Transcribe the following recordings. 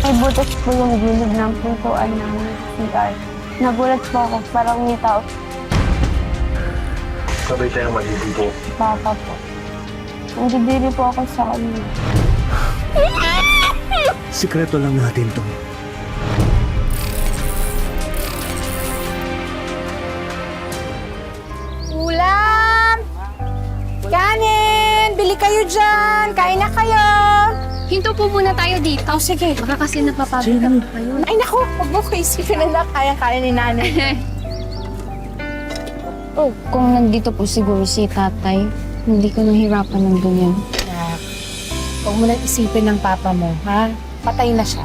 May butas po yung gilid ng pintuan ng CR. Nagulat po ako, parang may tao. Sabay tayo maliligo. Papa po. Nagdidiri po ako sa kanya. Sikreto lang natin to. Ulam! Kanin! Bili kayo dyan! Kain na kayo! Hinto po muna tayo dito. Oh, sige. Baka kasi napapagod ako kayo. Ay, naku! Huwag mo ko isipin na kaya-kaya ni nanay. Oh, kung nandito po siguro si tatay, hindi ko nahirapan ng ganyan. Huwag mo lang isipin ng papa mo, ha? Patay na siya.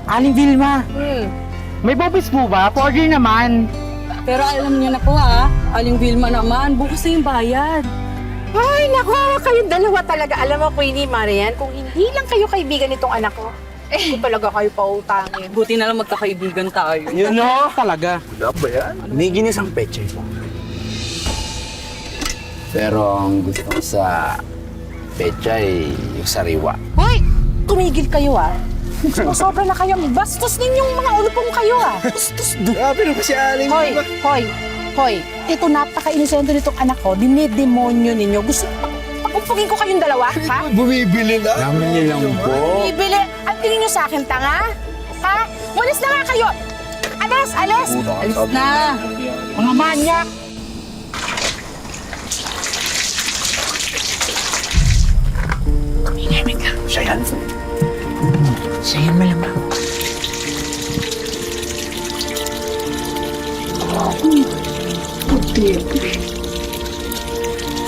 Aling Vilma, may bobis po ba? Order naman. Pero alam niyo na po Aling Vilma naman, bukas na yung bayad. Ay, naku! Kayong dalawa talaga. Alam mo, Queenie, Marian, kung hindi lang kayo kaibigan nitong anak ko, kung talaga kayo pautangin. Buti na lang magkakaibigan tayo. Yun no, talaga. Wala ba yan? May ginisang peche. Pero ang gusto ko sa pecha ay yung sariwa. Hoy! Tumigil kayo, Sobra na kayo. Bastos ninyong mga ulupong kayo, Grabe na ba si Aling Hoy! Hoy! Hoy! Ito napaka-inosente nitong anak ko. Dinidemonyo ninyo. Gusto pag-upugin ko kayong dalawa, ha? Bumibili na. Namin niya lang po. Bibili. Ang tingin nyo sa akin, tanga? Ha? Walis na nga kayo! Alas! Alas! Alis na! Mga manyak! Siya yan. Siya yan malamang. Puti.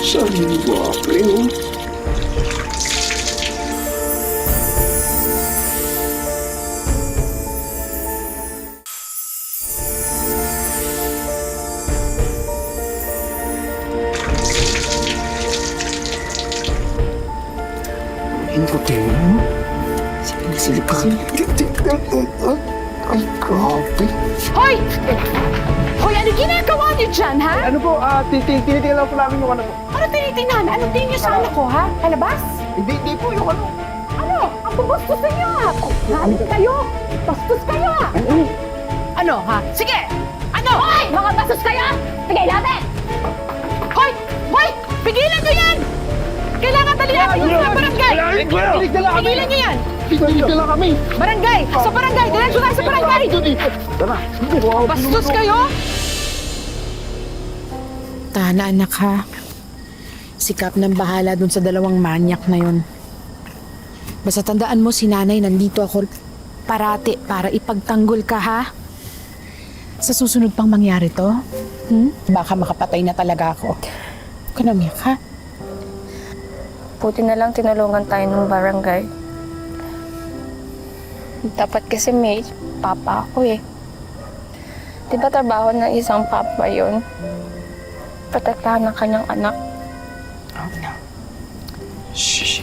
Saan yung guwapo yun? Ang puti mo. Silip ka. Ay, grabe. Hoy! Hoy, ano ginagawa niyo dyan, ha? Ano po, tinitingnan lang po namin yung ano po. Ano tinitingnan? Anong tingin niyo sa anak ko, ha? Kalabas? Hindi po yung ano. Ano? Ang babastos niyo, ha? Galit kayo! Bastos kayo, ha? Ano, ha? Sige! Ano? Hoy! Mga bastos kayo! Sige, lapit! Hoy! Hoy! Pigilan niyo yan! Kailangan dali natin yung mga barangay! Pigilan niyo yan! Titigil lang kami. Barangay! Sa barangay! Diretso tayo sa barangay! Tara. Bastos kayo! Tana, anak, ha? Sikap ng bahala dun sa dalawang manyak na yun. Basta tandaan mo, si nanay, nandito ako parati para ipagtanggol ka, ha? Sa susunod pang mangyari to, baka makapatay na talaga ako. Huwag ka na umiyak, ha? Buti na lang tinulungan tayo ng barangay. Dapat kasi may papa ako eh. Di ba trabaho ng isang papa yun? Protektahan ng kanyang anak. Oh, no. Shh.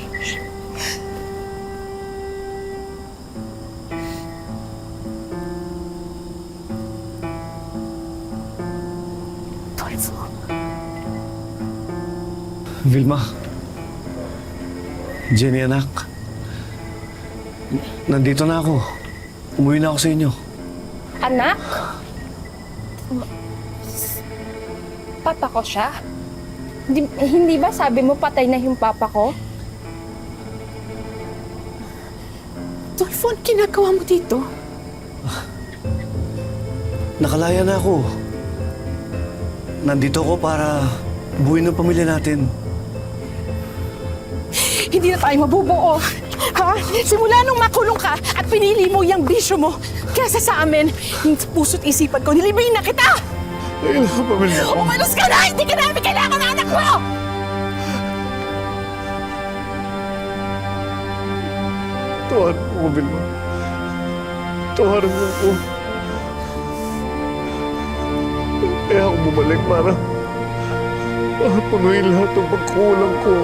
Vilma. Jenny, anak. Nandito na ako. Umuwi na ako sa inyo. Anak? Papa ko siya? Hindi ba sabi mo patay na yung papa ko? Dolfo, ano ginagawa mo dito? Nakalaya na ako. Nandito ako para buuin ang pamilya natin. Hindi na tayo mabubuo. Ha? Simula nung makulong ka at pinili mo yung bisyo mo kesa sa amin, yung puso't isipan ko, nilibayin na kita! Ayun ang pamilya ko. Umalos ka na! Hindi ka namin kailangan ng anak mo! Tuhan mo, Vilma. Tuhan mo ako. Kaya ako bumalik para punuin lahat ng pagkulang ko.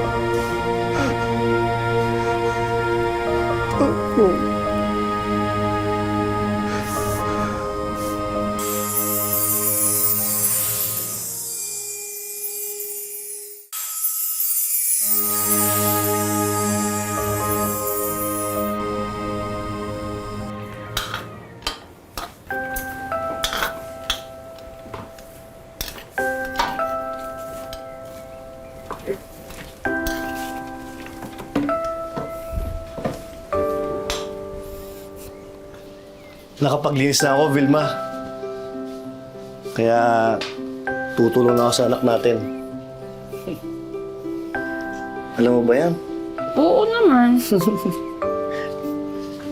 Nakapaglinis na ako, Vilma. Kaya tutulong na ako sa anak natin. Alam mo ba yan? Oo naman.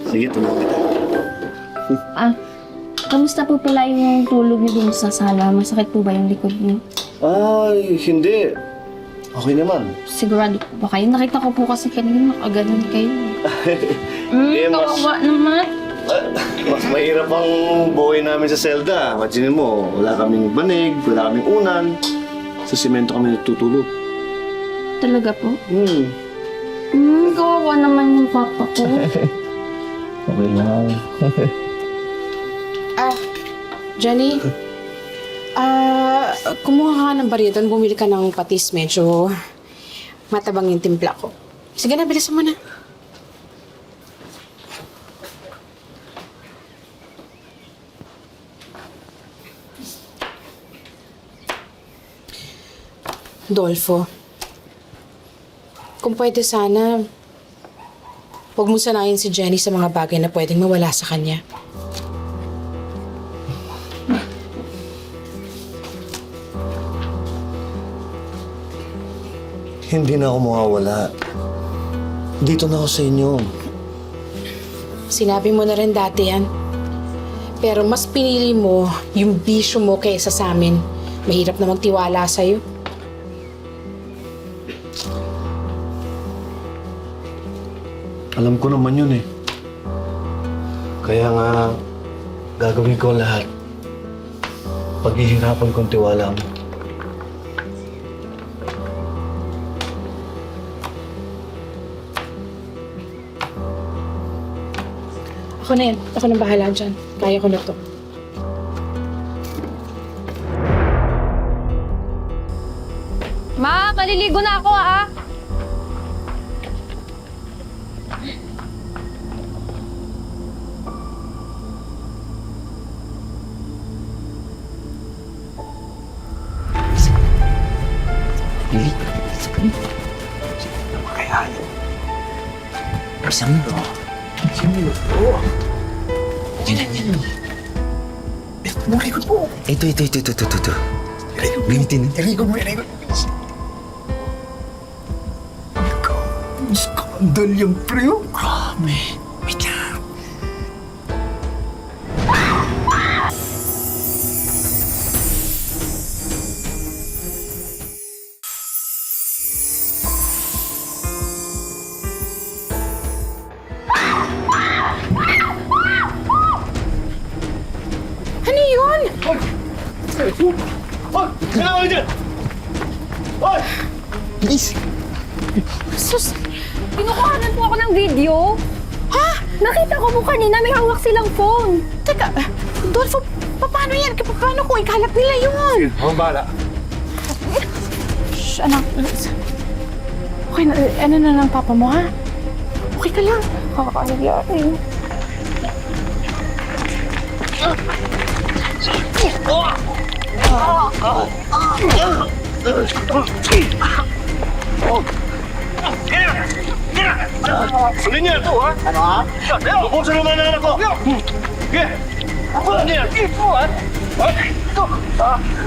Sige, tulungan kita. Kamusta po pala yung tulog niyo dun sa sala? Masakit po ba yung likod niyo? Ay, hindi. Okay naman. Sigurado po ba kayo? Nakita ko po kasi kanina nakaganon kayo. Kawawa naman. Mas mahirap ang buhay namin sa selda. Imagine mo, wala kaming banig, wala kaming unan. Sa simento kami natutulog. Talaga po? Kawawa naman yung papa ko. Okay lang. Jenny, kumuha ka ng bariton, bumili ka ng patis. Medyo matabang yung timpla ko. Sige na, bilisan mo na. Dolfo, kung pwede sana, huwag mo sanayin si Jenny sa mga bagay na pwedeng mawala sa kanya. Hindi na ako mawawala. Dito na ako sa inyo. Sinabi mo na rin dati yan. Pero mas pinili mo yung bisyo mo kaysa sa amin. Mahirap na magtiwala sa'yo. Alam ko naman yun eh. Kaya nga, gagawin ko lahat. Paghihirapan kong tiwala mo. Ako na yan. Ako nang bahala dyan. Kaya ko na to. Ma, kaliligo na ako ah. Lili, sakali. Kaya yun. Isang mundo. Isang mundo. Yan. Marikot po. Ito. Gamitin. Irikot mo. Skandal yung preo. Grabe. Wait lang. Ano yun? Kailangan kayo dyan! Hoy! Please. Sus! Pinukuhanan po ako ng video. Ha? Nakita ko po kanina may hawak silang phone. Teka, Dolfo, paano yan? Paano kung ikalap nila yun? Ako bahala. Shh, anak. Okay na, ano na lang papa mo, ha? Okay ka lang. Kakahiya eh. Alin yan? Ito, ha? Ano, ha? Lubusan naman ang anak ko! Sige! Ano yan? Ito, ha? Ito!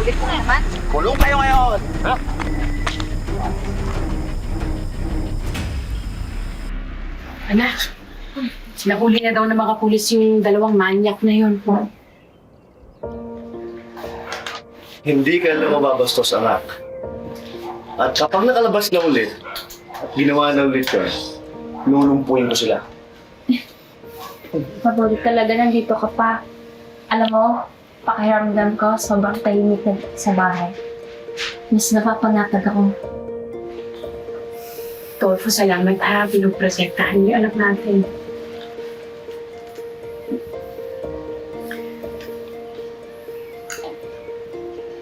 Ulit ko naman. Kulong kayo ngayon! Ha? Anak, nahuli na daw ng mga pulis yung dalawang manyak na yun. Hindi ka lang mababastos, anak. At kapag nakalabas na ulit, at ginawa na ulit ka, lulumpuin ko sila. Mabuti talaga nandito ka pa. Alam mo, pakiramdam ko sobrang tahimik na sa bahay. Mas napapanatag ako. Dolfo, salamat ha. Pinuprotektahan niyo anak natin.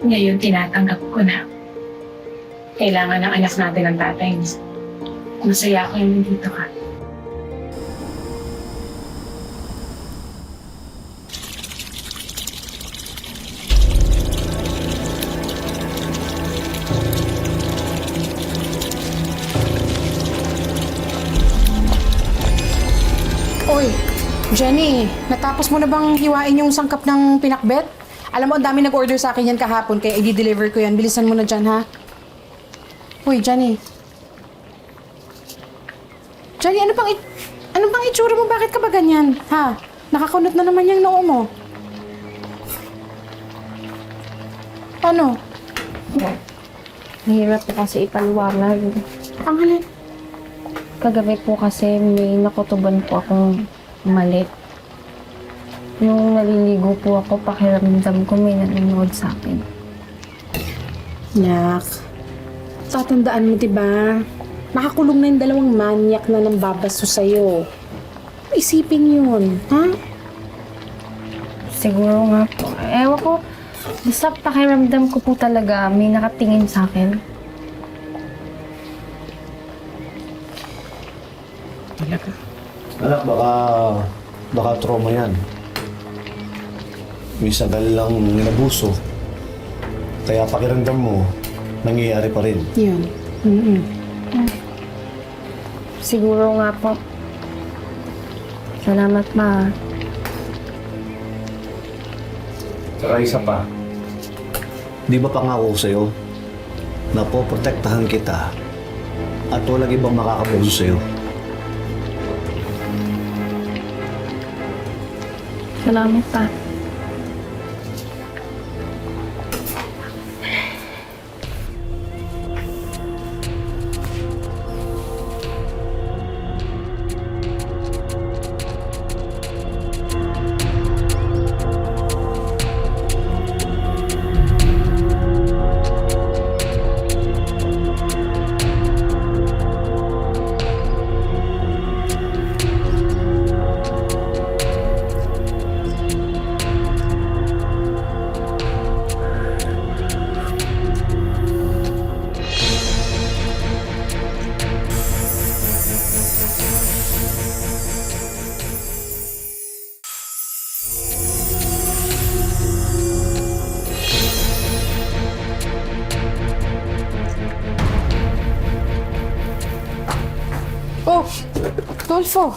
Ngayon, tinatanggap ko na. Kailangan ng anak natin ang tatay niya. Masaya ako yung nandito ka. Uy, Jenny, natapos mo na bang hiwain yung sangkap ng pinakbet? Alam mo, ang dami nag-order sa akin yan kahapon, kaya i-deliver ko yan. Bilisan mo na dyan, ha? Uy, Jenny. Jenny, ano bang itsura mo? Bakit ka ba ganyan? Ha? Nakakunot na naman yung noo mo. Ano? Mahirap po kasi ipaliwanag. Ang halin. Kagabi po kasi may nakutuban po akong mali. Nung naliligo po ako, pakiramdam ko may nanonood sa akin. Nak, tatandaan mo, diba? Nakakulong na yung dalawang manyak na nambabasto sa'yo. Isipin yun, ha? Siguro nga po. Ewan ko, basta pakiramdam ko po talaga may nakatingin sa akin. Talaga? Anak, baka trauma yan. Minsan ka lang ninabuso. Kaya pakiramdam mo, nangyayari pa rin. Yun. Mm-mm. Siguro nga po. Salamat, Ma. Saka isa pa. Di ba pangako ko sa'yo na poprotektahan kita at walang ibang makakapuso sa'yo? Salamat, Pa. Oh, Dolfo.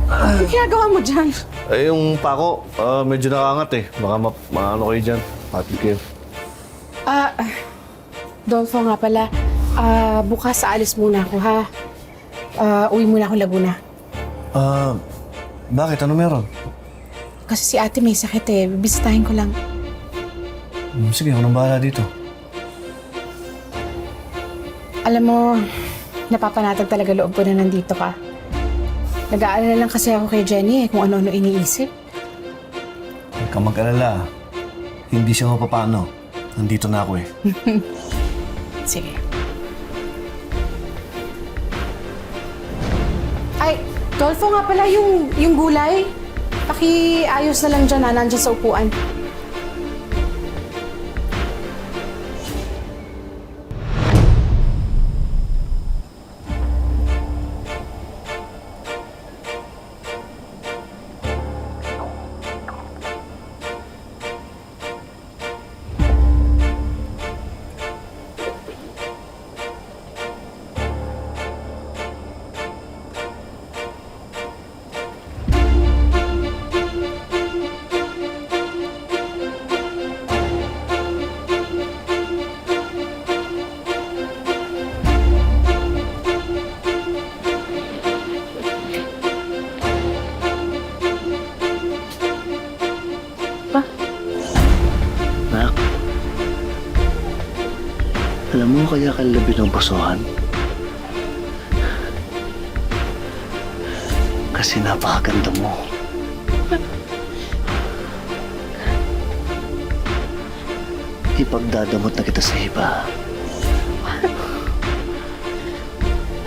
Ano ginagawa mo dyan? Eh, yung pako, medyo nakangat eh. Baka maano kayo dyan. Patid kayo. Dolfo nga pala. Bukas aalis muna ako, ha? Uwi muna ako Laguna. Bakit? Ano meron? Kasi si ate may sakit eh. Bibisitahin ko lang. Sige, ako nang bahala dito. Alam mo, napapanatag talaga loob ko na nandito ka. Nag-aalala lang kasi ako kay Jenny kung ano-ano iniisip. Huwag kang mag-alala. Hindi siya mapapano. Nandito na ako eh. Sige. Ay, Dolfo nga pala yung gulay. Pakiayos na lang dyan ha, nandyan sa upuan. Nak, alam mo kaya kalabit ng basuhan? Kasi napakaganda mo. Ipagdadamot na kita sa iba.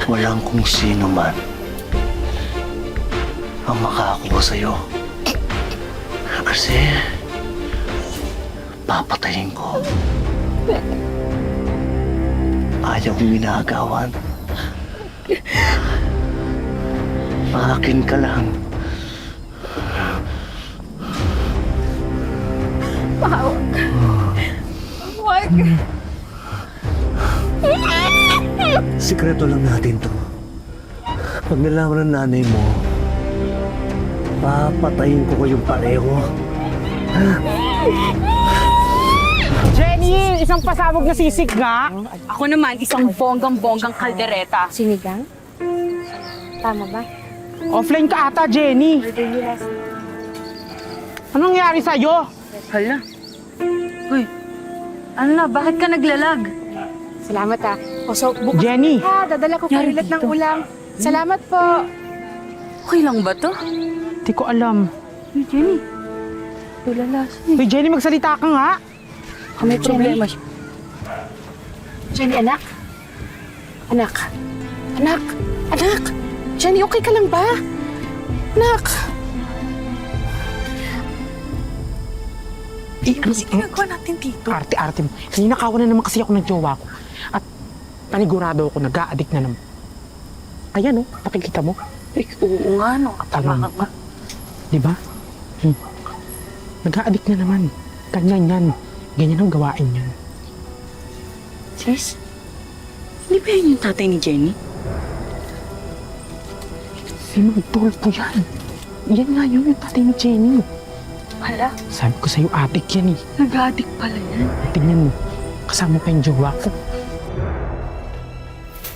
Walang kung sino man ang makakuha sa'yo. Kasi papatayin ko. Ayaw kong ginagawan. Akin ka lang. Wag! Sikreto lang natin to. Pag nalaman ng nanay mo, Papatayin ko kayong pareho. Jenny, isang pasabog na sisig nga. Ako naman, isang bonggang-bonggang kaldereta. Sinigang? Tama ba? Offline ka ata, Jenny. Anong nangyari sa'yo? Hala. Uy, ano na, bakit ka naglalag? Salamat ha. O so, bukas Jenny. ha, dadala ko Yari karilat ng dito. ulam. Salamat po. Okay lang ba to? Di ko alam. Uy, Jenny. Tulala siya. Uy, Jenny, magsalita ka nga. May problema siya. Jenny, anak? Anak? Anak? Anak? Jenny, okay ka lang ba? Anak? Ano ginagawa natin dito? Arte-arte mo. Ninakawan na naman kasi ako ng jowa ko. At panigurado ako, nag-a-addict na naman. Ayan, oh, nakikita mo. Oo nga, no. Tama ka nga. Di ba? Nag-a-addict na naman. Ganyan yan. Ganyan ang gawain yan. Sis, hindi ba yun yung tatay ni Jenny? Si Magdolfo yan. Yan nga yun, yung tatay ni Jenny. Hala, Sabi ko sa'yo, addict yan eh. nag-addict pala yan. Tingnan mo, kasama pa yung jowa ko.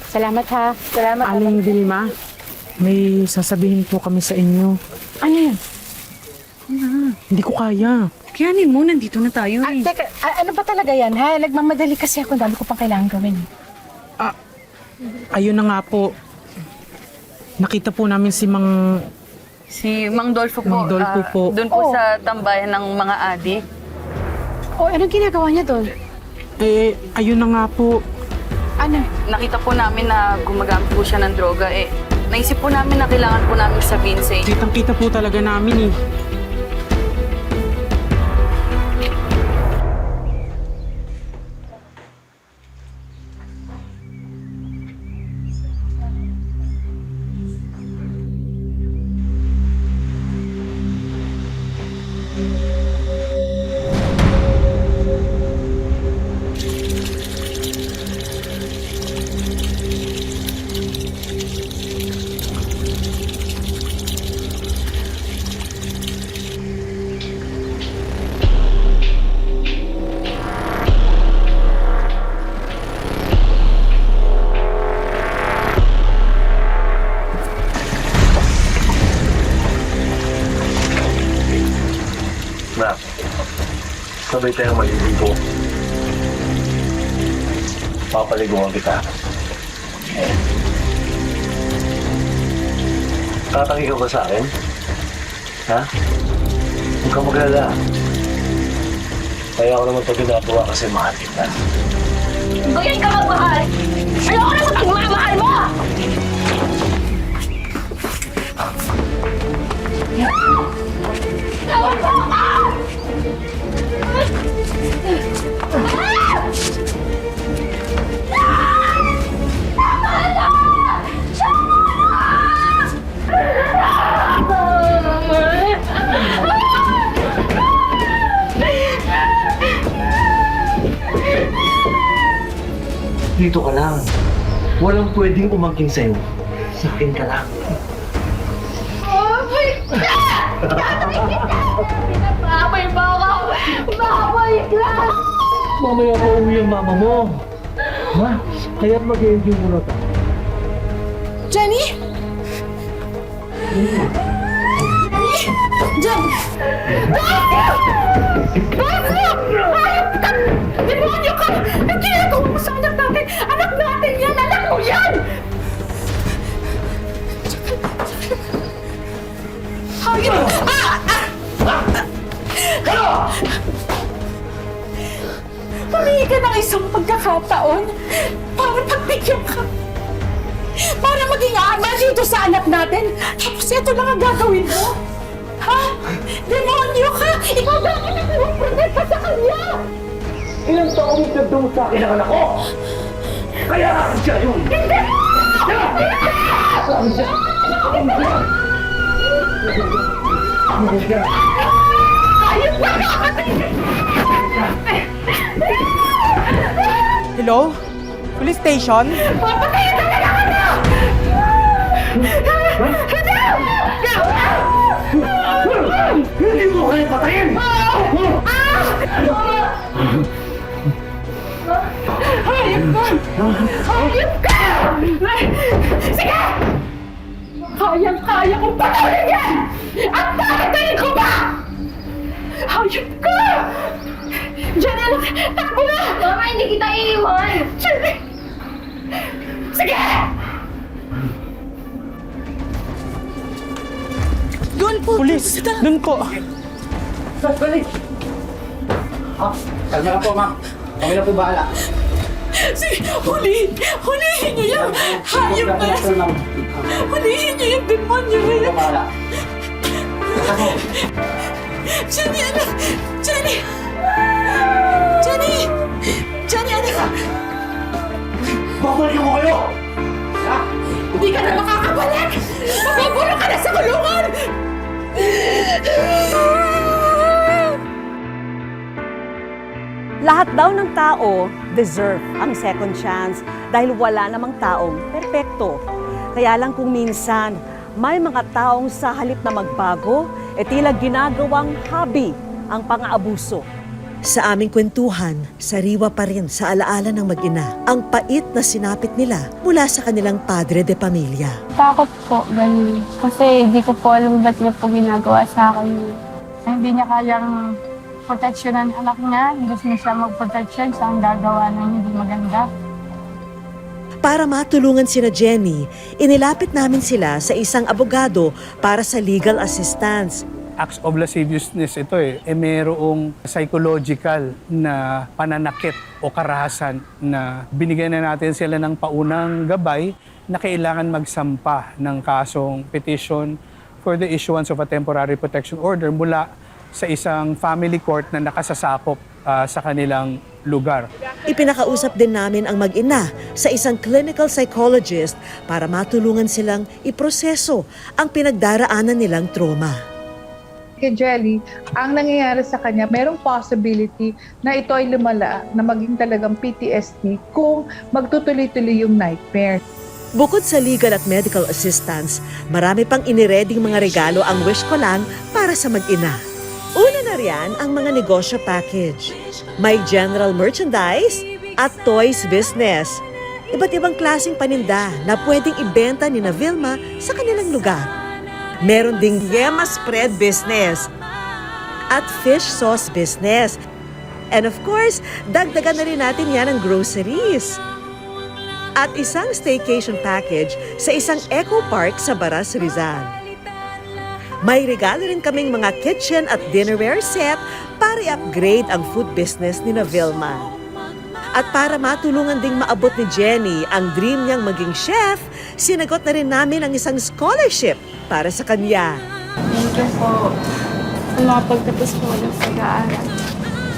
Salamat ha. Salamat. Aling Vilma, may sasabihin po kami sa inyo. Ano yan? Hindi ko kaya. Kayanin mo, nandito na tayo Ah, eh. teka, ano ba talaga yan ha? Nagmamadali kasi ako. Dami ko pang kailangan gawin. Ayun na nga po. Nakita po namin si Si Mang Dolfo po. Mang Dolfo po. Doon po sa tambayan ng mga adik. O, anong ginagawa niya doon? Ayun na nga po. Ano? Nakita po namin na gumagamit po siya ng droga eh. Naisip po namin na kailangan po namin sabihin sa inyo. Kitang-kita po talaga namin eh. Na, sabay tayong maliligo. Papaliguan kita. Tatangi ka ba sa akin? Ha? Huwag kang maglala. Kaya ako naman ito ginagawa kasi mahal kita. Ganyan ka magmahal! Ayoko na sa pagmamahal mo! Tawag mo ako! Dito ka lang. Walang pwedeng umangking sa'yo. Sa akin ka lang. Baboy mo ako! Baboy ka! Mamaya pa uwi ang mama mo. Ha? Kaya mag-enjoy muna tayo. Jenny? Jenny! Demonyo ka! Ang ginagawa mo sa anak natin! Anak natin yan! Anak mo yan! Hayop! Humingi ka ng isang pagkakataon para pagbigyan ka. Para maging ama dito sa anak natin. Tapos ito lang ang gagawin mo. Ha? Demonyo ka! Ikaw ba ang nagpupunta ka sa kanya? Ilang taong nagdamo sa akin ang anak ko? Kaya siya yun! Hindi! Hello? Police station? Papatayin ka na lang ano! Hindi! Kayang-kaya kong patuloy yan! At tatatayin ko ba? Hayop ka! Diyan na lang! Takbo na! Mama, hindi kita iiwan! Sige! Sige! Doon po! Pulis! Doon po! Kalma na po, ma'am. Kami na po bahala. Sige! Hulihin niyo yung hayop na! Hulihin niyo yung demonyo na yan! Bahala. Jenny, anak! Jenny! Jenny! Jenny, anak! Babalik ko kayo! Hindi ka na makakabalik! Magugulo ka na sa kulungan! Lahat daw ng tao deserve ang second chance dahil wala namang taong perpekto. Kaya lang kung minsan, may mga taong sa halip na magbago, tila ginagawang hobby ang pang-aabuso. Sa aming kwentuhan, sariwa pa rin sa alaala ng mag-ina ang pait na sinapit nila mula sa kanilang padre de pamilya. Takot po, ganun. Kasi hindi ko po alam ba't niya po ginagawa sa akin. Hindi niya kayang proteksyonan ang anak niya. Gusto niya siya mag-proteksyon sa ang gagawa ng hindi maganda. Para matulungan sina Jenny, inilapit namin sila sa isang abogado para sa legal assistance. Acts of lasciviousness ito mayroong psychological na pananakit o karahasan na binigyan na natin sila ng paunang gabay na kailangan magsampa ng kasong petition for the issuance of a temporary protection order mula sa isang family court na nakasasakop sa kanilang lugar. Ipinakausap din namin ang mag-ina sa isang clinical psychologist para matulungan silang iproseso ang pinagdaraanan nilang trauma. Kay Jelly, ang nangyayari sa kanya, merong possibility na ito ay lumala, na maging talagang PTSD kung magtutuloy-tuloy yung nightmare. Bukod sa legal at medical assistance, marami pang inireding mga regalo ang Wish Ko Lang para sa mag-ina. Una na riyan ang mga negosyo package. May general merchandise at toys business. Iba't ibang klaseng paninda na pwedeng ibenta ni na Vilma sa kanilang lugar. Meron ding yema spread business at fish sauce business. And of course, dagdagan na rin natin yan ng groceries. At isang staycation package sa isang eco park sa Baras, Rizal. May regalo rin kaming mga kitchen at dinnerware set para i-upgrade ang food business ni na Vilma. At para matulungan ding maabot ni Jenny ang dream niyang maging chef, sinagot na rin namin ang isang scholarship para sa kanya. Thank you po. Mapagtapos po ng pag-aaral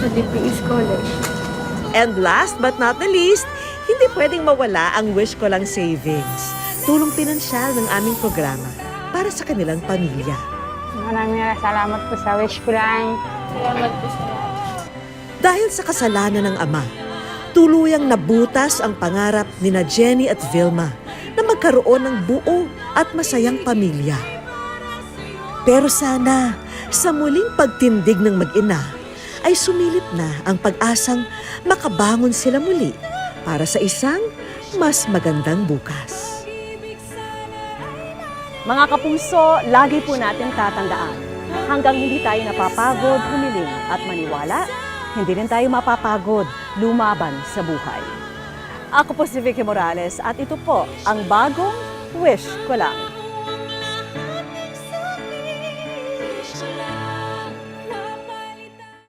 sa DPE College. And last but not the least, hindi pwedeng mawala ang Wish Ko Lang savings. Tulong pinansyal ng aming programa para sa kanilang pamilya. Maraming salamat po sa Wish Ko Lang. Salamat po sa Dahil sa kasalanan ng ama, tuluyang nabutas ang pangarap ni na Jenny at Vilma na magkaroon ng buo at masayang pamilya. Pero sana, sa muling pagtindig ng mag-ina, ay sumilip na ang pag-asang makabangon sila muli para sa isang mas magandang bukas. Mga kapuso, lagi po natin tatandaan, hanggang hindi tayo napapagod, humiling at maniwala, hindi rin tayo mapapagod lumaban sa buhay. Ako po si Vicky Morales at ito po ang bagong Wish Ko Lang.